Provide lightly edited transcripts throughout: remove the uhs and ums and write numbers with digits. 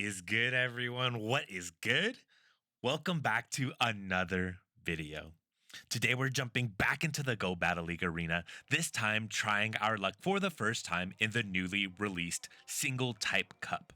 is good, everyone? What is good? Welcome back to another video. Today, we're jumping back into the Go Battle League arena, this time trying our luck for the first time in the newly released Single Type Cup.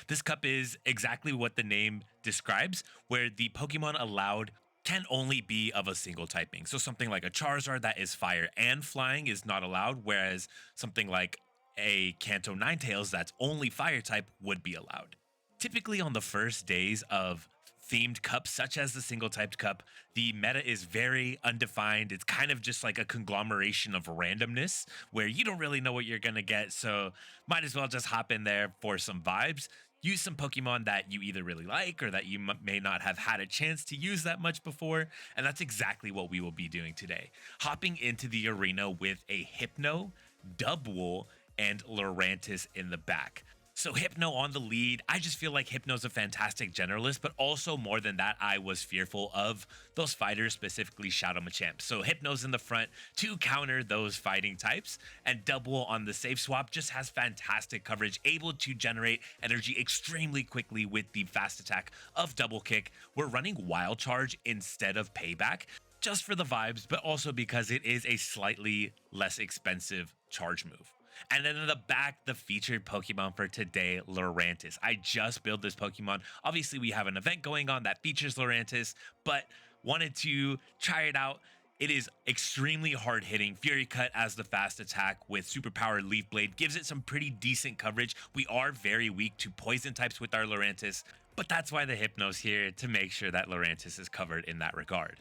This cup is exactly what the name describes, where the Pokemon allowed can only be of a single typing. So something like a Charizard that is fire and flying is not allowed, whereas something like a Kanto Ninetales that's only fire type would be allowed. Typically on the first days of themed cups such as the single typed cup, the meta is very undefined. It's kind of just like a conglomeration of randomness where you don't really know what you're going to get. So might as well just hop in there for some vibes. Use some Pokemon that you either really like or that you may not have had a chance to use that much before. And that's exactly what we will be doing today. Hopping into the arena with a Hypno, Dubwool, and Lurantis in the back. So Hypno on the lead. I just feel like Hypno's a fantastic generalist, but also more than that, I was fearful of those fighters, specifically Shadow Machamp. So Hypno's in the front to counter those fighting types, and Dubwool on the safe swap just has fantastic coverage, able to generate energy extremely quickly with the fast attack of Double Kick. We're running Wild Charge instead of Payback, just for the vibes, but also because it is a slightly less expensive charge move. And then in the back, the featured Pokemon for today, Lurantis. I just built this Pokemon. Obviously, we have an event going on that features Lurantis, but wanted to try it out. It is extremely hard hitting. Fury Cut as the fast attack with superpowered Leaf Blade gives it some pretty decent coverage. We are very weak to poison types with our Lurantis, but that's why the Hypno's here, to make sure that Lurantis is covered in that regard.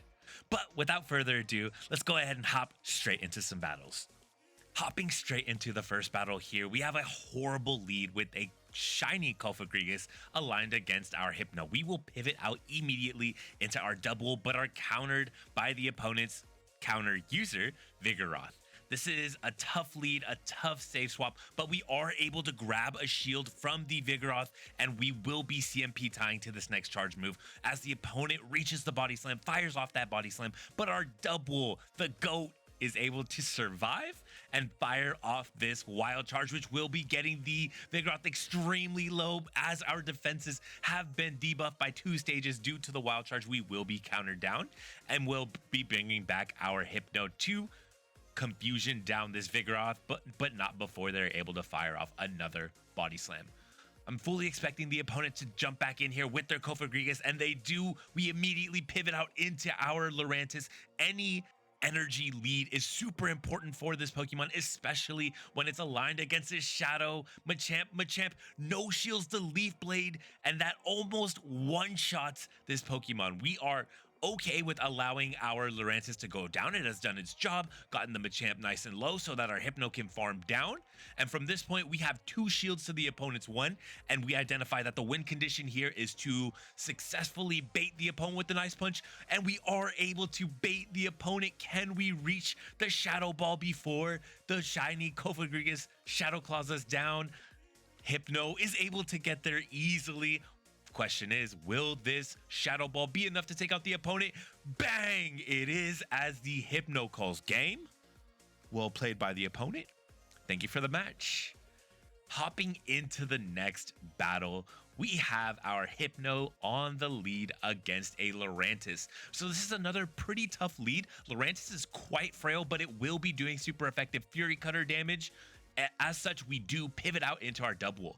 But without further ado, let's go ahead and hop straight into some battles. Hopping straight into the first battle here, we have a horrible lead with a shiny Cofagrigus aligned against our Hypno. We will pivot out immediately into our Dubwool, but are countered by the opponent's counter user, Vigoroth. This is a tough lead, a tough save swap, but we are able to grab a shield from the Vigoroth, and we will be CMP tying to this next charge move as the opponent reaches the body slam, fires off that body slam, but our Dubwool, the GOAT, is able to survive and fire off this wild charge, which will be getting the Vigoroth extremely low as our defenses have been debuffed by 2 stages due to the wild charge. We will be countered down and will be bringing back our Hypno to confusion down this Vigoroth, but not before they're able to fire off another body slam. I'm fully expecting the opponent to jump back in here with their Cofagrigus, and they do. We immediately pivot out into our Lurantis. Any energy lead is super important for this Pokemon, especially when it's aligned against his Shadow Machamp. Machamp no shields the Leaf Blade, and that almost one-shots this Pokemon. We are okay with allowing our Lurantis to go down. It has done its job, gotten the Machamp nice and low so that our Hypno can farm down. And from this point, we have 2 shields to the opponent's 1, and we identify that the win condition here is to successfully bait the opponent with the nice punch, and we are able to bait the opponent. Can we reach the Shadow Ball before the shiny Cofagrigus Shadow Claws us down? Hypno is able to get there easily. Question is, will this Shadow Ball be enough to take out the opponent? Bang! It is, as the Hypno calls game. Well played by the opponent. Thank you for the match. Hopping into the next battle, we have our Hypno on the lead against a Lurantis. So this is another pretty tough lead. Lurantis is quite frail, but it will be doing super effective Fury Cutter damage. As such, we do pivot out into our Dubwool.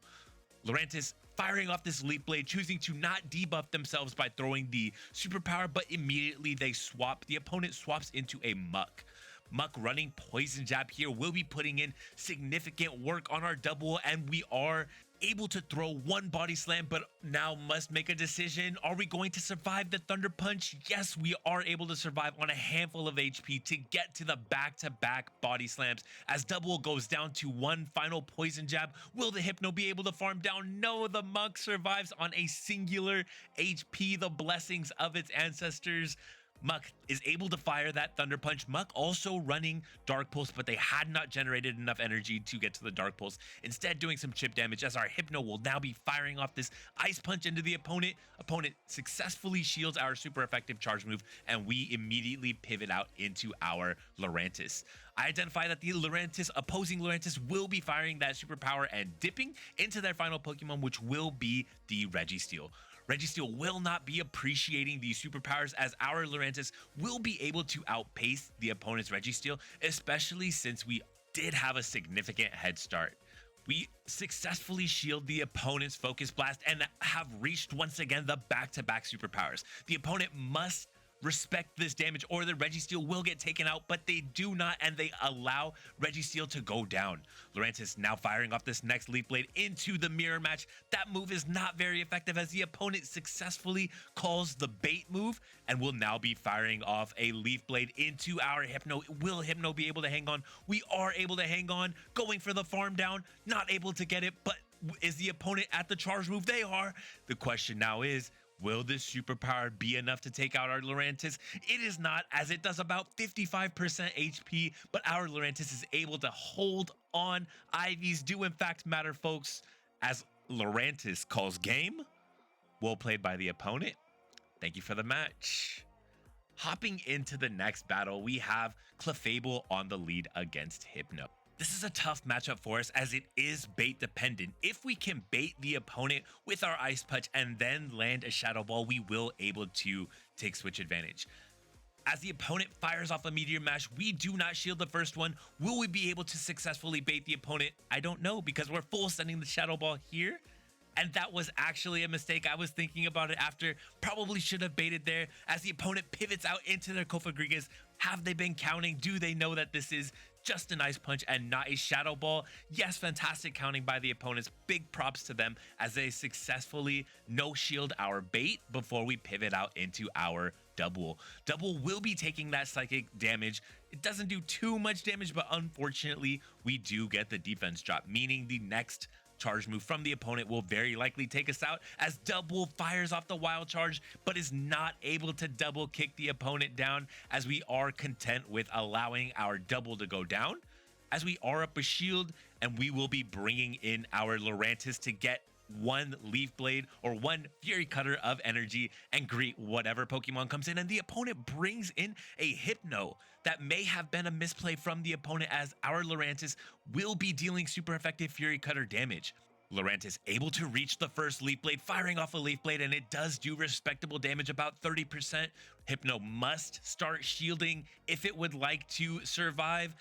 Lurantis firing off this Leaf Blade, choosing to not debuff themselves by throwing the superpower, but immediately they swap. The opponent swaps into a Muck. Muck running Poison Jab here will be putting in significant work on our Dubwool, and we are able to throw 1 body slam, but now must make a decision. Are we going to survive the Thunder Punch? Yes, we are able to survive on a handful of HP to get to the back-to-back body slams. As Dubwool goes down to 1 final Poison Jab, will the Hypno be able to farm down? No, the Muck survives on a singular HP, the blessings of its ancestors. Muck is able to fire that Thunder Punch. Muck also running Dark Pulse, but they had not generated enough energy to get to the Dark Pulse. Instead, doing some chip damage as our Hypno will now be firing off this Ice Punch into the opponent. Opponent successfully shields our super effective charge move, and we immediately pivot out into our Lurantis. I identify that the opposing Lurantis will be firing that superpower and dipping into their final Pokemon, which will be the Registeel. Registeel will not be appreciating these superpowers as our Lurantis will be able to outpace the opponent's Registeel, especially since we did have a significant head start. We successfully shield the opponent's Focus Blast and have reached once again the back-to-back superpowers. The opponent must respect this damage or the Registeel will get taken out, but they do not, and they allow Registeel to go down. Lurantis now firing off this next Leaf Blade into the mirror match. That move is not very effective as the opponent successfully calls the bait move and will now be firing off a Leaf Blade into our Hypno. Will Hypno be able to hang on? We are able to hang on, going for the farm down, not able to get it, but is the opponent at the charge move? They are. The question now is, will this superpower be enough to take out our Lurantis? It is not, as it does about 55% HP, but our Lurantis is able to hold on. IVs do in fact matter, folks, as Lurantis calls game. Well played by the opponent. Thank you for the match. Hopping into the next battle, we have Clefable on the lead against Hypno. This is a tough matchup for us as it is bait dependent. If we can bait the opponent with our Ice Punch and then land a Shadow Ball, we will able to take switch advantage. As the opponent fires off a Meteor Mash, we do not shield the first one. Will we be able to successfully bait the opponent? I don't know, because we're full sending the Shadow Ball here. And that was actually a mistake. I was thinking about it after. Probably should have baited there as the opponent pivots out into their Kofagrigas. Have they been counting? Do they know that this is just an Ice Punch and not a Shadow Ball? Yes, fantastic counting by the opponents. Big props to them as they successfully no shield our bait before we pivot out into our Double. Double will be taking that psychic damage. It doesn't do too much damage, but unfortunately, we do get the defense drop, meaning the next charge move from the opponent will very likely take us out as Double fires off the wild charge but is not able to double kick the opponent down, as we are content with allowing our Double to go down as we are up a shield, and we will be bringing in our Lurantis to get one Leaf Blade or one Fury Cutter of energy and greet whatever Pokemon comes in, and the opponent brings in a Hypno. That may have been a misplay from the opponent as our Lurantis will be dealing super effective Fury Cutter damage. Lurantis able to reach the first Leaf Blade, firing off a Leaf Blade, and it does do respectable damage, about 30%. Hypno must start shielding if it would like to survive.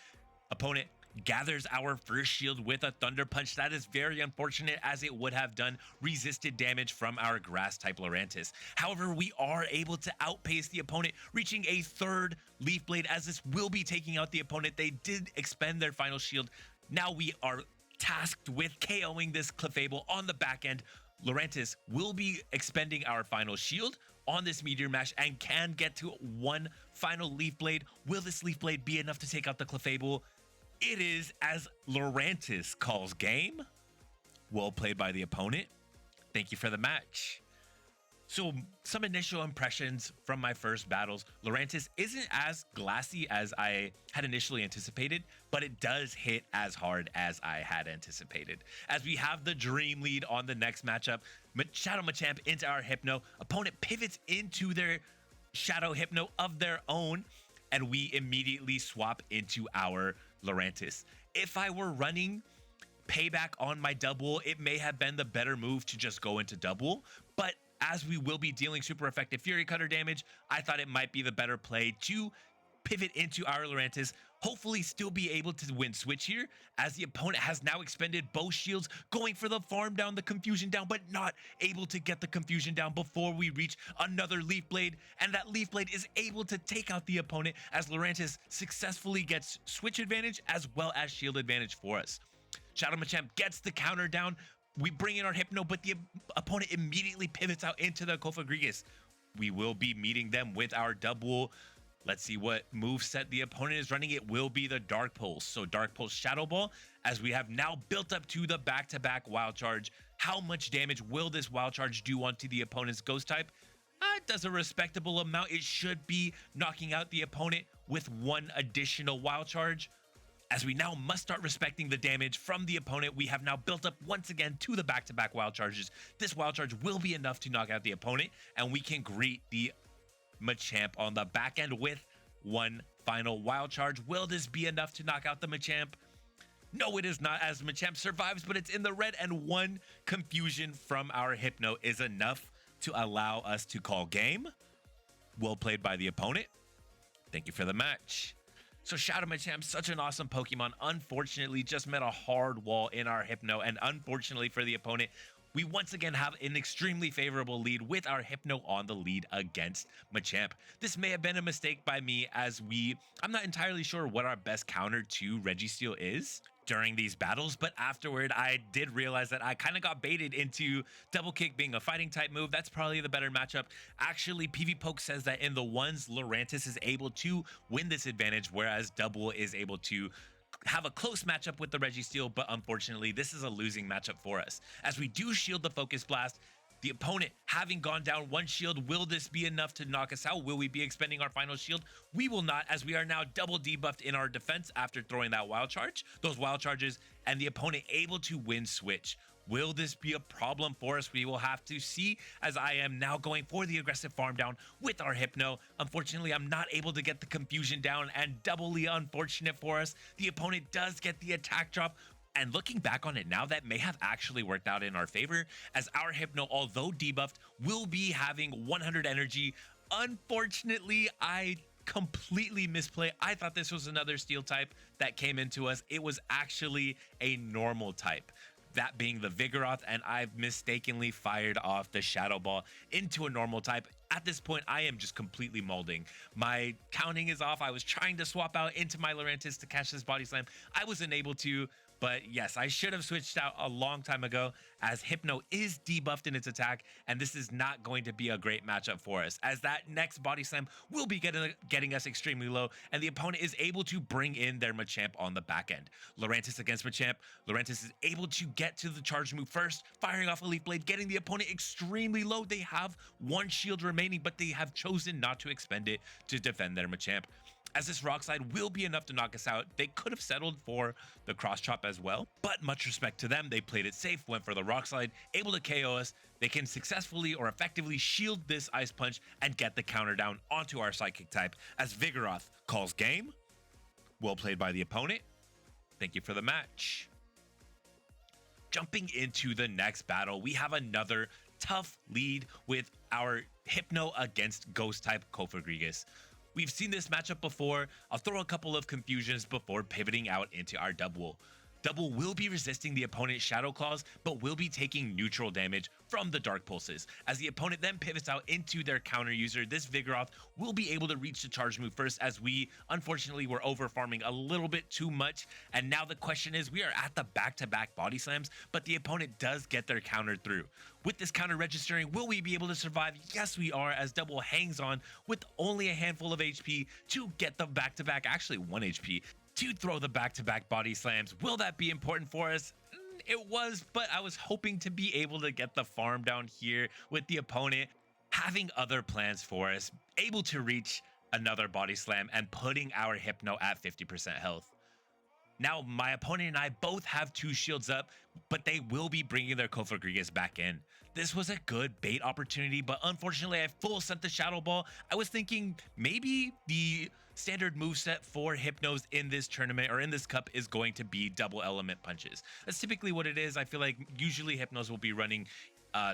Opponent gathers our first shield with a Thunder Punch. That is very unfortunate as it would have done resisted damage from our grass type Lurantis. However, we are able to outpace the opponent, reaching a third Leaf Blade as this will be taking out the opponent. They did expend their final shield. Now we are tasked with KOing this Clefable on the back end. Lurantis will be expending our final shield on this Meteor Mash and can get to one final Leaf Blade. Will this Leaf Blade be enough to take out the Clefable? It is, as Lurantis calls game. Well played by the opponent. Thank you for the match. So some initial impressions from my first battles. Lurantis isn't as glassy as I had initially anticipated, but it does hit as hard as I had anticipated. As we have the Dream lead on the next matchup, Shadow Machamp into our Hypno. Opponent pivots into their Shadow Hypno of their own, and we immediately swap into our Lurantis. If I were running payback on my Double, it may have been the better move to just go into Double, but as we will be dealing super effective Fury Cutter damage, I thought it might be the better play to pivot into our Lurantis, hopefully still be able to win switch here, as the opponent has now expended both shields, going for the farm down, the confusion down, but not able to get the confusion down before we reach another Leaf Blade, and that Leaf Blade is able to take out the opponent as Lurantis successfully gets switch advantage as well as shield advantage for us. Shadow Machamp gets the counter down. We bring in our Hypno, but the opponent immediately pivots out into the Kofagrigas. We will be meeting them with our Double. Let's see what moveset the opponent is running. It will be the Dark Pulse. So Dark Pulse Shadow Ball, as we have now built up to the back-to-back Wild Charge. How much damage will this Wild Charge do onto the opponent's Ghost type? does a respectable amount. It should be knocking out the opponent with one additional wild charge. As we now must start respecting the damage from the opponent, we have now built up once again to the back-to-back wild charges. This wild charge will be enough to knock out the opponent, and we can greet the Machamp on the back end with one final wild charge. Will this be enough to knock out the Machamp? No, it is not, as Machamp survives, but it's in the red, and one confusion from our Hypno is enough to allow us to call game. Well played by the opponent. Thank you for the match. So Shadow Machamp, such an awesome Pokemon, unfortunately just met a hard wall in our Hypno, and unfortunately for the opponent, we once again have an extremely favorable lead with our Hypno on the lead against Machamp. This may have been a mistake by me, as I'm not entirely sure what our best counter to Registeel is during these battles, but afterward I did realize that I kind of got baited into Double Kick being a fighting type move. That's probably the better matchup. Actually, PvPoke says that in the ones, Lurantis is able to win this advantage, whereas Double is able to have a close matchup with the Registeel, but unfortunately this is a losing matchup for us. As we do shield the Focus Blast, the opponent having gone down one shield, will this be enough to knock us out? Will we be expending our final shield? We will not, as we are now double debuffed in our defense after throwing that wild charge, those wild charges, and the opponent able to win switch. Will this be a problem for us? We will have to see, as I am now going for the aggressive farm down with our Hypno. Unfortunately, I'm not able to get the confusion down, and doubly unfortunate for us, the opponent does get the attack drop. And looking back on it now, that may have actually worked out in our favor, as our Hypno, although debuffed, will be having 100 energy. Unfortunately, I completely misplay. I thought this was another steel type that came into us. It was actually a normal type, that being the Vigoroth, and I've mistakenly fired off the Shadow Ball into a normal type. At this point, I am just completely molding. My counting is off. I was trying to swap out into my Lurantis to catch this Body Slam. I wasn't able to, but yes, I should have switched out a long time ago, as Hypno is debuffed in its attack, and this is not going to be a great matchup for us, as that next Body Slam will be getting us extremely low, and the opponent is able to bring in their Machamp on the back end. Lurantis against Machamp. Lurantis is able to get to the charge move first, firing off a Leaf Blade, getting the opponent extremely low. They have one shield remaining, but they have chosen not to expend it to defend their Machamp, as this Rock Slide will be enough to knock us out. They could have settled for the Cross Chop as well, but much respect to them, they played it safe, went for the Rock Slide, able to KO us. They can successfully or effectively shield this Ice Punch and get the counter down onto our Psychic type, as Vigoroth calls game. Well played by the opponent. Thank you for the match. Jumping into the next battle, we have another tough lead with our Hypno against Ghost type Cofagrigus. We've seen this matchup before. I'll throw a couple of confusions before pivoting out into our Double. Double will be resisting the opponent's Shadow Claws, but will be taking neutral damage from the Dark Pulses. As the opponent then pivots out into their counter user, this Vigoroth will be able to reach the charge move first, as we unfortunately were over farming a little bit too much. And now the question is, we are at the back-to-back Body Slams, but the opponent does get their counter through. With this counter registering, will we be able to survive? Yes, we are, as Double hangs on with only a handful of HP to get the back-to-back, actually 1 HP, to throw the back-to-back Body Slams. Will that be important for us? It was, but I was hoping to be able to get the farm down here with the opponent having other plans for us, able to reach another Body Slam and putting our Hypno at 50% health. Now, my opponent and I both have 2 shields up, but they will be bringing their Cofagrigus back in. This was a good bait opportunity, but unfortunately I full sent the Shadow Ball. I was thinking maybe the standard moveset for Hypnos in this tournament or in this cup is going to be double element punches. That's typically what it is. I feel like usually Hypnos will be running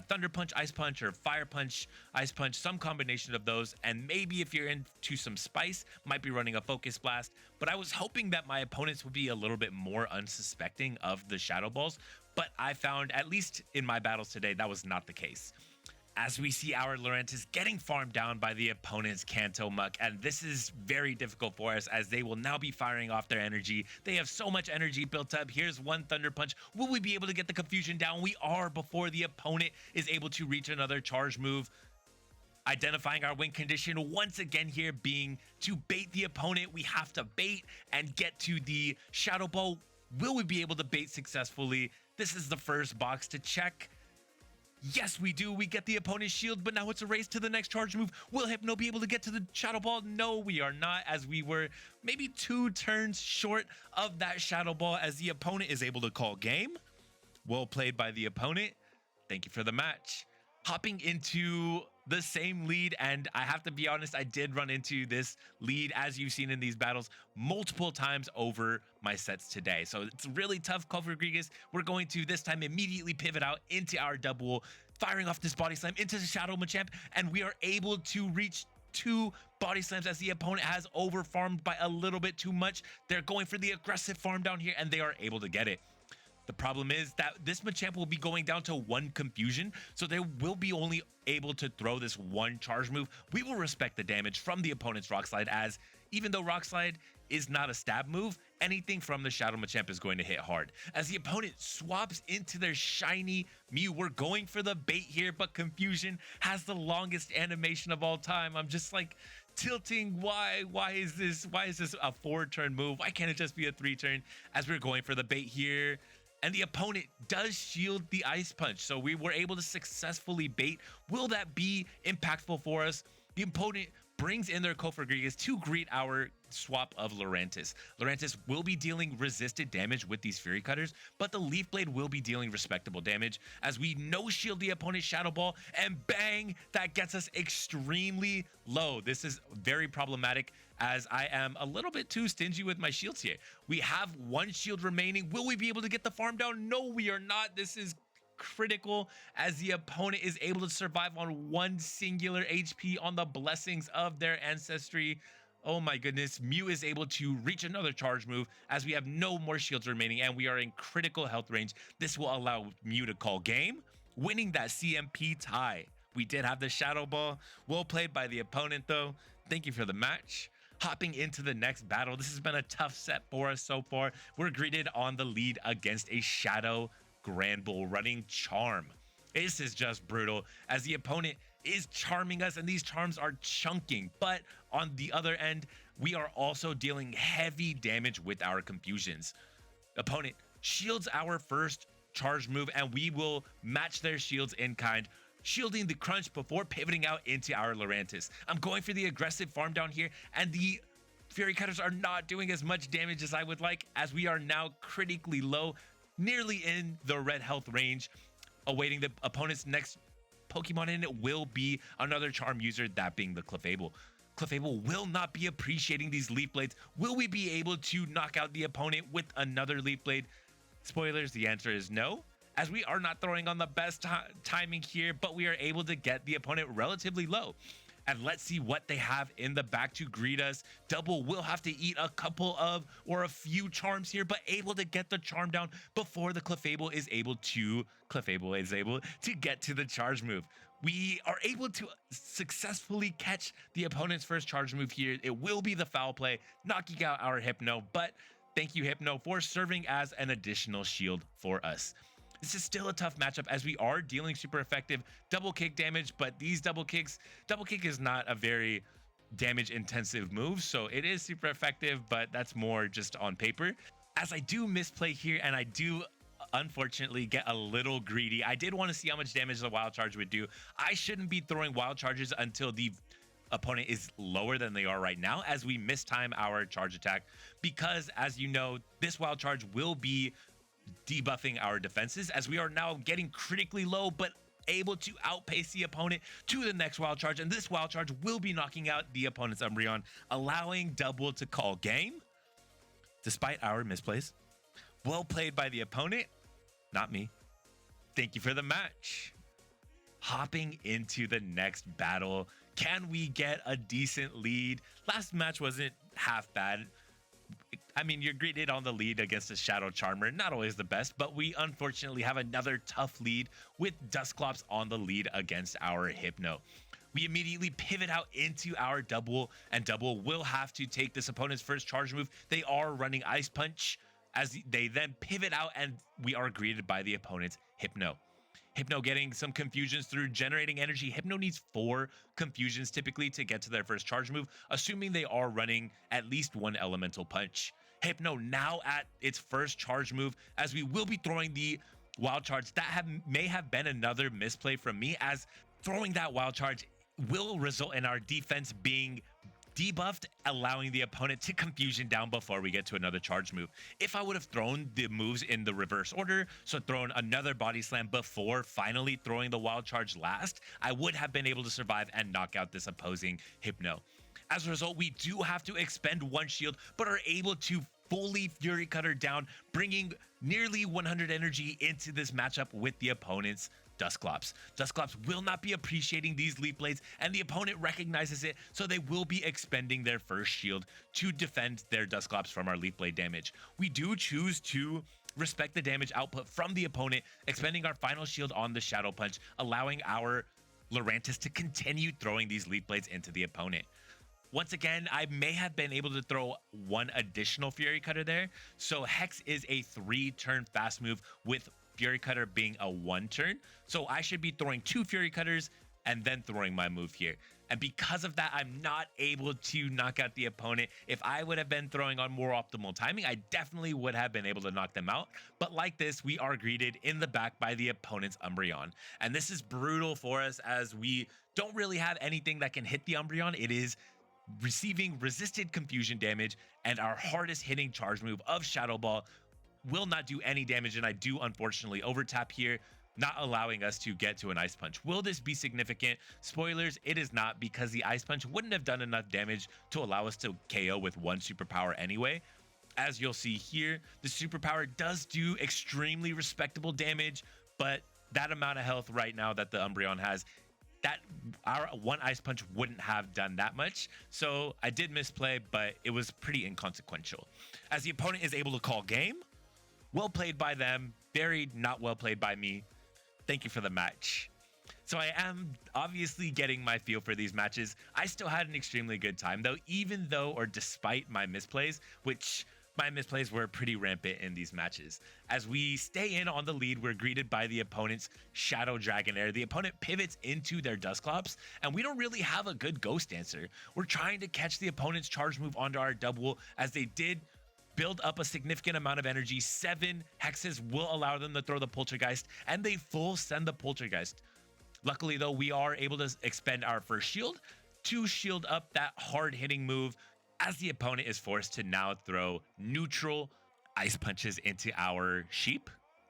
Thunder Punch, Ice Punch, or Fire Punch, Ice Punch, some combination of those, and maybe if you're into some spice, might be running a Focus Blast. But I was hoping that my opponents would be a little bit more unsuspecting of the Shadow Balls, but I found, at least in my battles today, that was not the case. As we see our Lurantis getting farmed down by the opponent's Kanto Muck, and this is very difficult for us, as they will now be firing off their energy. They have so much energy built up. Here's one Thunder Punch. Will we be able to get the confusion down? We are, before the opponent is able to reach another charge move. Identifying our win condition once again here being to bait the opponent. We have to bait and get to the Shadow Ball. Will we be able to bait successfully? This is the first box to check. Yes, we do. We get the opponent's shield, but now it's a race to the next charge move. Will Hypno be able to get to the Shadow Ball? No, we are not, as we were maybe 2 turns short of that Shadow Ball, as the opponent is able to call game. Well played by the opponent. Thank you for the match. Hopping into the same lead, and I have to be honest, I did run into this lead, as you've seen in these battles, multiple times over my sets today. So it's really tough. Kof Rodriguez, we're going to this time immediately pivot out into our double, firing off this body slam into the Shadow Machamp, and we are able to reach 2 body slams as the opponent has over farmed by a little bit too much. They're going for the aggressive farm down here, and they are able to get it. The problem is that this Machamp will be going down to 1 confusion, so they will be only able to throw this 1 charge move. We will respect the damage from the opponent's Rock Slide, as even though Rock Slide is not a stab move, anything from the Shadow Machamp is going to hit hard. As the opponent swaps into their shiny Mew, we're going for the bait here, but Confusion has the longest animation of all time. I'm just like tilting. Why is this a 4-turn move? Why can't it just be a 3-turn? As we're going for the bait here, and the opponent does shield the Ice Punch, so we were able to successfully bait. Will that be impactful for us? The opponent brings in their Kof Rodriguez to greet our swap of Lurantis. Lurantis will be dealing resisted damage with these Fury Cutters, but the Leaf Blade will be dealing respectable damage, as we no-shield the opponent's Shadow Ball, and bang, that gets us extremely low. This is very problematic, as I am a little bit too stingy with my shields here. We have 1 shield remaining. Will we be able to get the farm down? No, we are not. This is critical, as the opponent is able to survive on 1 singular HP on the blessings of their ancestry. Oh my goodness, Mew is able to reach another charge move, as we have no more shields remaining and we are in critical health range. This will allow Mew to call game, winning that CMP tie. We did have the Shadow Ball. Well played by the opponent though. Thank you for the match. Hopping into the next battle, this has been a tough set for us so far. We're greeted on the lead against a Shadow Grand Bull running Charm. This is just brutal, as the opponent is charming us and these charms are chunking, but on the other end, we are also dealing heavy damage with our confusions. Opponent shields our first charge move, and we will match their shields in kind, shielding the crunch before pivoting out into our Lurantis. I'm going for the aggressive farm down here, and the Fury Cutters are not doing as much damage as I would like, as we are now critically low, nearly in the red health range, awaiting the opponent's next Pokemon, and it will be another charm user, that being the Clefable. Clefable will not be appreciating these Leaf Blades. Will we be able to knock out the opponent with another Leaf Blade? Spoilers, the answer is no, as we are not throwing on the best timing here, but we are able to get the opponent relatively low. And let's see what they have in the back to greet us. Double will have to eat a couple of, or a few charms here, but able to get the charm down before the Clefable is able to get to the charge move. We are able to successfully catch the opponent's first charge move here. It will be the foul play, knocking out our Hypno, but thank you, Hypno, for serving as an additional shield for us. This is still a tough matchup, as we are dealing super effective double kick damage, but these double kick is not a very damage intensive move, so it is super effective, but that's more just on paper. As I do misplay here, and I do unfortunately get a little greedy. I did want to see how much damage the wild charge would do. I shouldn't be throwing wild charges until the opponent is lower than they are right now, as we mistime our charge attack, because as you know, this wild charge will be debuffing our defenses, as we are now getting critically low, but able to outpace the opponent to the next wild charge, and this wild charge will be knocking out the opponent's Umbreon, allowing Double to call game despite our misplays. Well played by the opponent, not me. Thank you for the match. Hopping into the next battle, can we get a decent lead? Last match wasn't half bad. I mean, you're greeted on the lead against a Shadow Charmer, not always the best, but we unfortunately have another tough lead with Dusclops on the lead against our Hypno. We immediately pivot out into our Double, and Double will have to take this opponent's first charge move. They are running Ice Punch, as they then pivot out, and we are greeted by the opponent's Hypno. Hypno getting some confusions through generating energy. Hypno needs 4 confusions typically to get to their first charge move, assuming they are running at least 1 elemental punch. Hypno now at its first charge move, as we will be throwing the wild charge. That may have been another misplay from me, as throwing that wild charge will result in our defense being debuffed, allowing the opponent to confusion down before we get to another charge move. If I would have thrown the moves in the reverse order, so thrown another body slam before finally throwing the wild charge last, I would have been able to survive and knock out this opposing Hypno. As a result, we do have to expend one shield, but are able to fully Fury Cutter down, bringing nearly 100 energy into this matchup with the opponent's Dusclops. Dusclops will not be appreciating these Leaf Blades, and the opponent recognizes it, so they will be expending their first shield to defend their Dusclops from our Leaf Blade damage. We do choose to respect the damage output from the opponent, expending our final shield on the Shadow Punch, allowing our Lurantis to continue throwing these Leaf Blades into the opponent. Once again, I may have been able to throw one additional Fury Cutter there. So Hex is a 3-turn fast move, with Fury Cutter being a 1-turn. So I should be throwing 2 Fury Cutters and then throwing my move here. And because of that, I'm not able to knock out the opponent. If I would have been throwing on more optimal timing, I definitely would have been able to knock them out. But like this, we are greeted in the back by the opponent's Umbreon. And this is brutal for us, as we don't really have anything that can hit the Umbreon. It is receiving resisted confusion damage, and our hardest hitting charge move of Shadow Ball will not do any damage, and I do unfortunately overtap here, not allowing us to get to an Ice Punch. Will this be significant? Spoilers, it is not, because the Ice Punch wouldn't have done enough damage to allow us to KO with one superpower anyway. As you'll see here, the superpower does do extremely respectable damage, but that amount of health right now that the Umbreon has, that our one Ice Punch wouldn't have done that much. So I did misplay, but it was pretty inconsequential. As the opponent is able to call game, well played by them, very not well played by me. Thank you for the match. So I am obviously getting my feel for these matches. I still had an extremely good time though, even though, or despite my misplays, which my misplays were pretty rampant in these matches. As we stay in on the lead, we're greeted by the opponent's Shadow Dragonair. The opponent pivots into their Dusclops, and we don't really have a good Ghost Dancer. We're trying to catch the opponent's charge move onto our double, as they did build up a significant amount of energy. 7 hexes will allow them to throw the Poltergeist, and they full send the Poltergeist. Luckily though, we are able to expend our first shield to shield up that hard-hitting move, as the opponent is forced to now throw neutral Ice Punches into our Sheep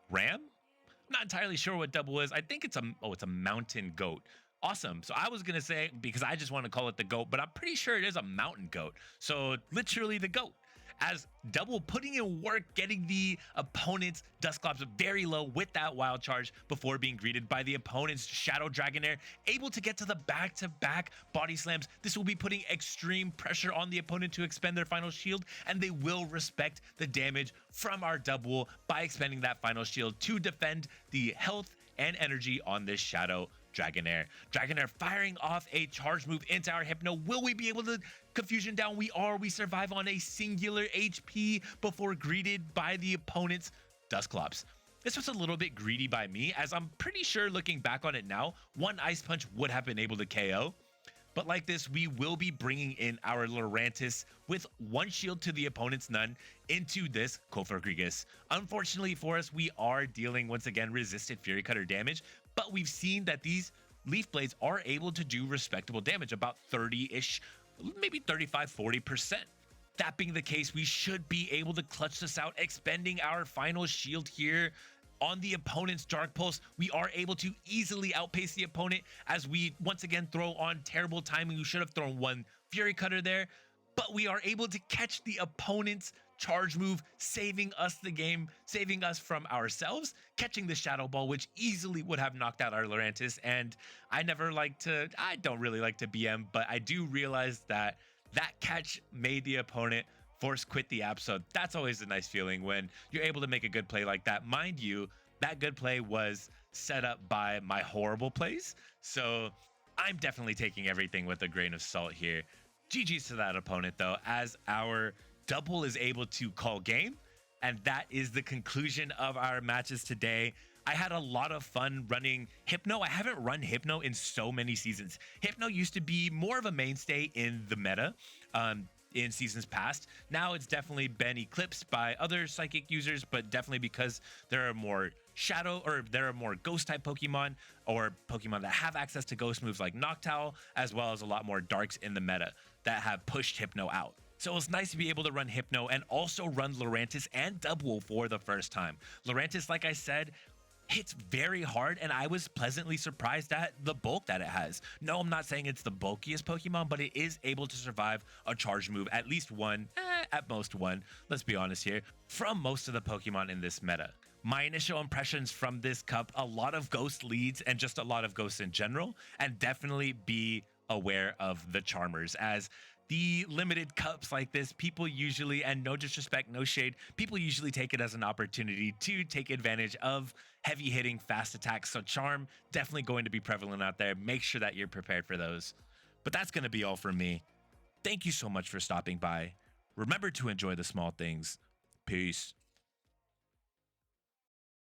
Ram. I'm not entirely sure what double is. I think it's a mountain goat. Awesome. So I was gonna say, because I just want to call it the goat, but I'm pretty sure it is a mountain goat. So literally the goat. As double putting in work, getting the opponent's Dusclops very low with that wild charge before being greeted by the opponent's Shadow Dragonair, able to get to the back-to-back body slams. This will be putting extreme pressure on the opponent to expend their final shield, and they will respect the damage from our double by expending that final shield to defend the health and energy on this Shadow Dragonair. Dragonair firing off a charge move into our Hypno. Will we be able to confusion down? We are. We survive on a singular HP before greeted by the opponent's Dusclops. This was a little bit greedy by me, as I'm pretty sure looking back on it now, one Ice Punch would have been able to KO. But like this, we will be bringing in our Lurantis with one shield to the opponent's none into this Kofagrigus. Unfortunately for us, we are dealing once again resisted Fury Cutter damage, but we've seen that these Leaf Blades are able to do respectable damage, about 30-ish, maybe 35-40%. That being the case, we should be able to clutch this out, expending our final shield here on the opponent's Dark Pulse. We are able to easily outpace the opponent, as we once again throw on terrible timing. We should have thrown one Fury Cutter there, but we are able to catch the opponent's charge move, saving us the game, saving us from ourselves, catching the Shadow Ball, which easily would have knocked out our Lurantis. And I don't really like to BM, but I do realize that that catch made the opponent force quit the app. So that's always a nice feeling when you're able to make a good play like that. Mind you, that good play was set up by my horrible plays. So I'm definitely taking everything with a grain of salt here. GG's to that opponent though, as our double is able to call game. And that is the conclusion of our matches today. I had a lot of fun running Hypno. I haven't run Hypno in so many seasons. Hypno used to be more of a mainstay in the meta in seasons past. Now it's definitely been eclipsed by other psychic users, but definitely because there are more shadow, or there are more ghost type Pokemon or Pokemon that have access to ghost moves like Noctowl, as well as a lot more darks in the meta that have pushed Hypno out. So it's nice to be able to run Hypno and also run Lurantis and Double for the first time. Lurantis, like I said, hits very hard, and I was pleasantly surprised at the bulk that it has. No, I'm not saying it's the bulkiest Pokemon, but it is able to survive a charge move, at least one, at most one, let's be honest here, from most of the Pokemon in this meta. My initial impressions from this cup, a lot of ghost leads and just a lot of ghosts in general, and definitely be aware of the Charmers, as the limited cups like this, people usually, and no disrespect, no shade, people usually take it as an opportunity to take advantage of heavy hitting fast attacks. So Charm definitely going to be prevalent out there. Make sure that you're prepared for those. But that's going to be all from me. Thank you so much for stopping by. Remember to enjoy the small things. Peace.